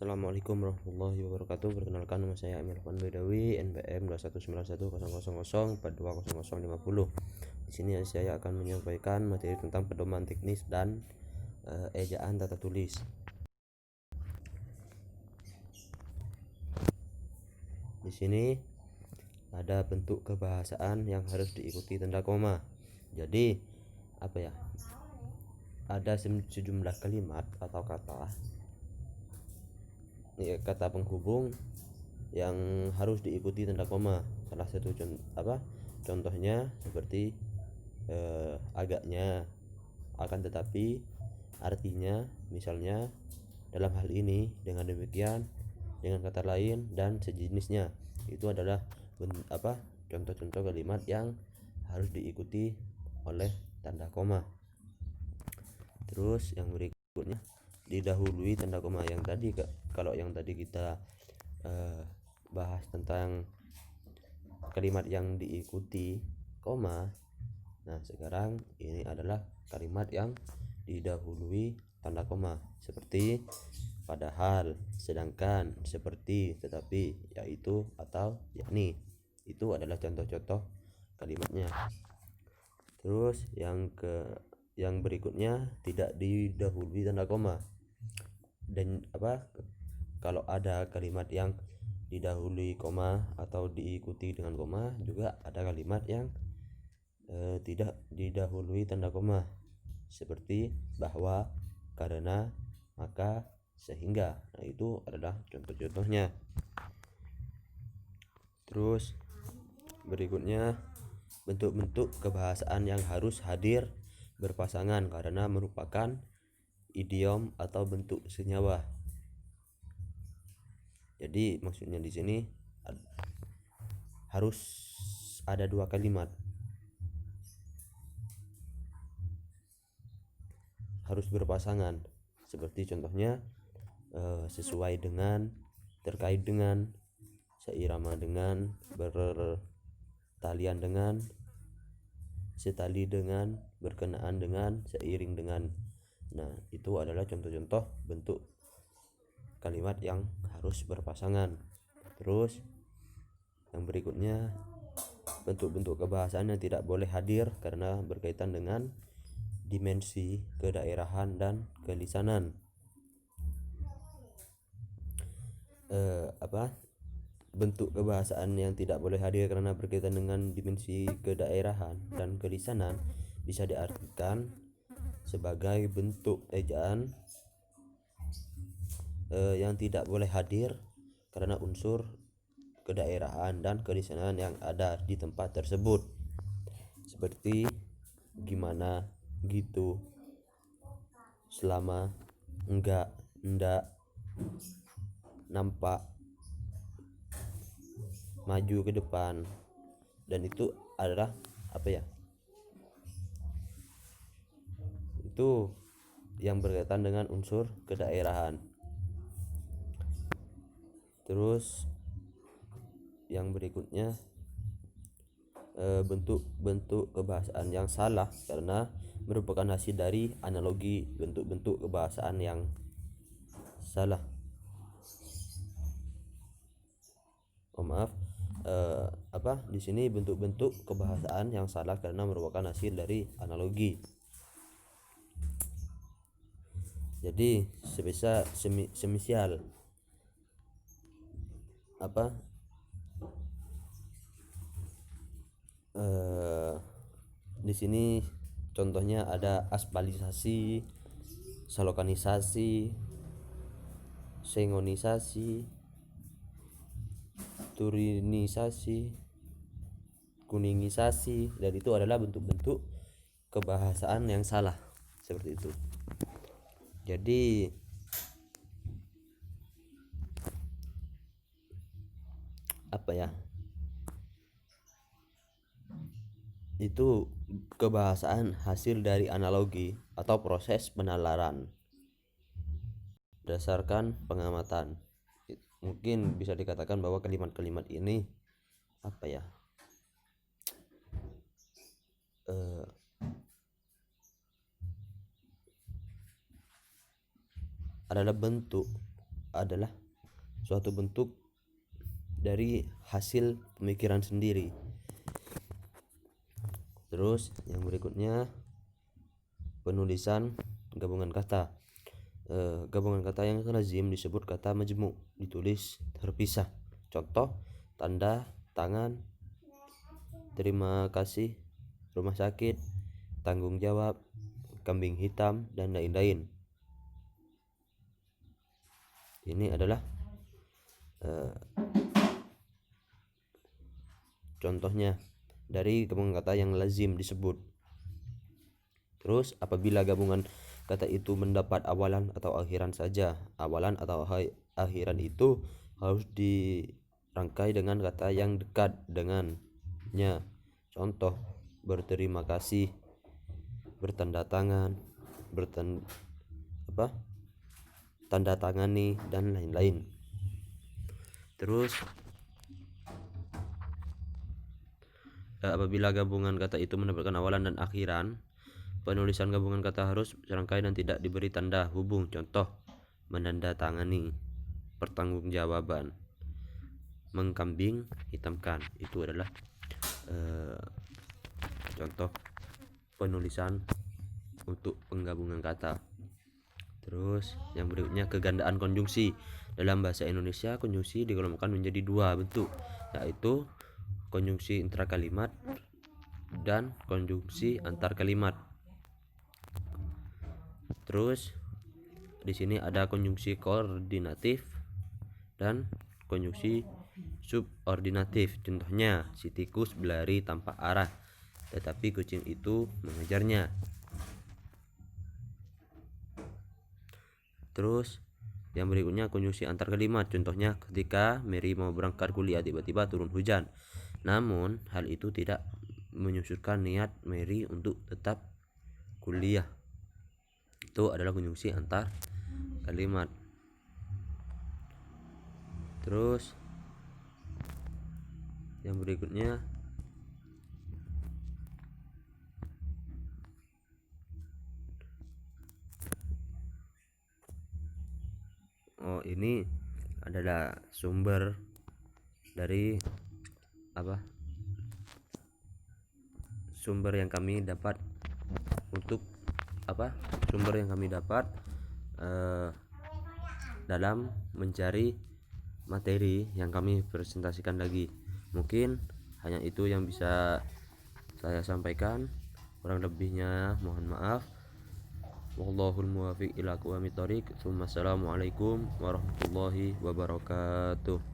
Assalamualaikum warahmatullahi wabarakatuh. Perkenalkan, nama saya Emil Van Bedawi, NPM 2191004200050. Di sini saya akan menyampaikan materi tentang pedoman teknis dan ejaan tata tulis. Di sini ada bentuk kebahasaan yang harus diikuti tanda koma. Jadi ada sejumlah kalimat atau kata penghubung yang harus diikuti tanda koma. Salah satu contohnya seperti agaknya, akan tetapi, artinya, misalnya, dalam hal ini, dengan demikian, dengan kata lain, dan sejenisnya. Itu adalah contoh-contoh kalimat yang harus diikuti oleh tanda koma. Terus yang berikutnya, didahului tanda koma. Kalau yang tadi kita bahas tentang kalimat yang diikuti koma, nah sekarang ini adalah kalimat yang didahului tanda koma, seperti padahal, sedangkan, seperti, tetapi, yaitu, atau yakni. Itu adalah contoh-contoh kalimatnya. Terus yang berikutnya tidak didahului tanda koma. Dan kalau ada kalimat yang didahului koma atau diikuti dengan koma, juga ada kalimat yang tidak didahului tanda koma, seperti bahwa, karena, maka, sehingga. Nah, itu adalah contoh-contohnya. Terus berikutnya, bentuk-bentuk kebahasaan yang harus hadir berpasangan karena merupakan idiom atau bentuk senyawa. Jadi maksudnya di sini harus ada dua kalimat, harus berpasangan, seperti contohnya sesuai dengan, terkait dengan, seirama dengan, bertalian dengan, setali dengan, berkenaan dengan, seiring dengan. Nah, itu adalah contoh-contoh bentuk kalimat yang harus berpasangan. Terus yang berikutnya, bentuk-bentuk kebahasaan yang tidak boleh hadir karena berkaitan dengan dimensi, kedaerahan, dan kelisanan. Bentuk kebahasaan yang tidak boleh hadir karena berkaitan dengan dimensi, kedaerahan, dan kelisanan bisa diartikan sebagai bentuk ejaan yang tidak boleh hadir karena unsur kedaerahan dan kelisanan yang ada di tempat tersebut, seperti gimana, gitu, selama, enggak, enggak, nampak, maju ke depan. Dan itu adalah itu yang berkaitan dengan unsur kedaerahan. Terus yang berikutnya, bentuk-bentuk kebahasaan yang salah karena merupakan hasil dari analogi bentuk-bentuk kebahasaan yang salah. Di sini bentuk-bentuk kebahasaan yang salah karena merupakan hasil dari analogi. Jadi semisal di sini contohnya ada aspalisasi, salokanisasi, sengonisasi, turinisasi, kuningisasi, dan itu adalah bentuk-bentuk kebahasaan yang salah, seperti itu. Jadi itu kebahasaan hasil dari analogi atau proses penalaran berdasarkan pengamatan. Mungkin bisa dikatakan bahwa kalimat-kalimat ini adalah bentuk adalah suatu bentuk dari hasil pemikiran sendiri. Terus yang berikutnya penulisan gabungan kata. Gabungan kata yang lazim disebut kata majmu', ditulis terpisah. Contoh: tanda tangan, terima kasih, rumah sakit, tanggung jawab, kambing hitam, dan lain-lain. Ini adalah contohnya dari gabungan kata yang lazim disebut. Terus apabila gabungan kata itu mendapat awalan atau akhiran saja, awalan atau akhiran itu harus dirangkai dengan kata yang dekat dengannya. Contoh: berterima kasih, bertanda tangan, tanda tangani, dan lain-lain. Terus apabila gabungan kata itu mendapatkan awalan dan akhiran, penulisan gabungan kata harus serangkai dan tidak diberi tanda hubung. Contoh: menandatangani, pertanggungjawaban, mengkambing hitamkan. Itu adalah contoh penulisan untuk penggabungan kata. Terus yang berikutnya kegandaan konjungsi. Dalam bahasa Indonesia konjungsi digolongkan menjadi dua bentuk, yaitu konjungsi intrakalimat dan konjungsi antar kalimat. Terus di sini ada konjungsi koordinatif dan konjungsi subordinatif. Contohnya, si tikus berlari tanpa arah, tetapi kucing itu mengejarnya. Terus yang berikutnya konjungsi antar kalimat. Contohnya, ketika Mary mau berangkat kuliah tiba-tiba turun hujan. Namun hal itu tidak menyusurkan niat Mary untuk tetap kuliah. Itu adalah konjungsi antar kalimat. Terus yang berikutnya ini adalah sumber dari sumber yang kami dapat dalam mencari materi yang kami presentasikan lagi. Mungkin hanya itu yang bisa saya sampaikan, kurang lebihnya mohon maaf. Wallahul muwaffiq ila aqwamit thoriq. Assalamualaikum warahmatullahi wabarakatuh.